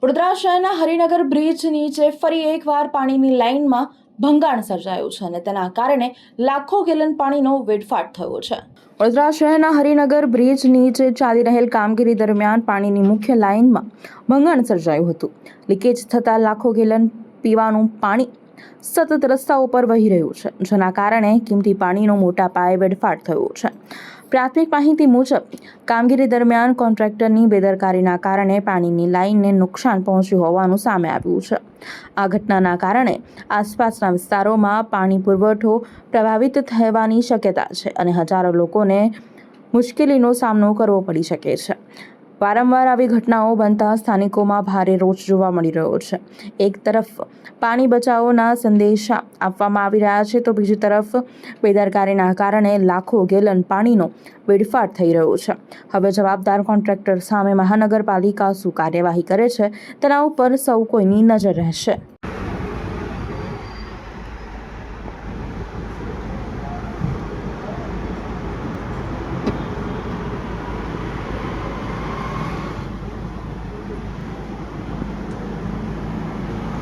વડોદરા શહેરના હરિનગર બ્રિજ નીચે ફરી એકવાર પાણીની લાઇનમાં ભંગાણ સર્જાયું છે અને તેના કારણે લાખો ગેલન પાણીનો વેડફાટ થયો છે। વડોદરા શહેરના હરિનગર બ્રિજ નીચે ચાલી રહેલ કામગીરી દરમિયાન પાણીની મુખ્ય લાઇનમાં ભંગાણ સર્જાયું હતું। લીકેજ થતાં લાખો ગેલન પીવાનું પાણી સતત રસ્તાઓ પર વહી રહ્યું છે, જેના કારણે કિંમતી પાણીનો મોટા પાયે વેડફાટ થયો છે। પ્રાથમિક માહિતી મુજબ કામગીરી દરમિયાન કોન્ટ્રાક્ટરની બેદરકારીના કારણે પાણીની લાઇનને નુકસાન પહોંચ્યું હોવાનું સામે આવ્યું છે। આ ઘટનાના કારણે આસપાસના વિસ્તારોમાં પાણી પુરવઠો પ્રભાવિત થવાની શક્યતા છે અને હજારો લોકોને મુશ્કેલીનો સામનો કરવો પડી શકે છે। વારંવાર આવી ઘટનાઓ બનતા સ્થાનિકોમાં ભારે રોષ જોવા મળી રહ્યો છે। એક તરફ પાણી બચાવોના સંદેશા આપવામાં આવી રહ્યા છે, તો બીજી તરફ બેદરકારીના કારણે લાખો ગેલન પાણીનો વેડફાટ થઈ રહ્યો છે। હવે જવાબદાર કોન્ટ્રાક્ટર સામે મહાનગરપાલિકા શું કાર્યવાહી કરે છે, તેના ઉપર સૌ કોઈની નજર રહેશે।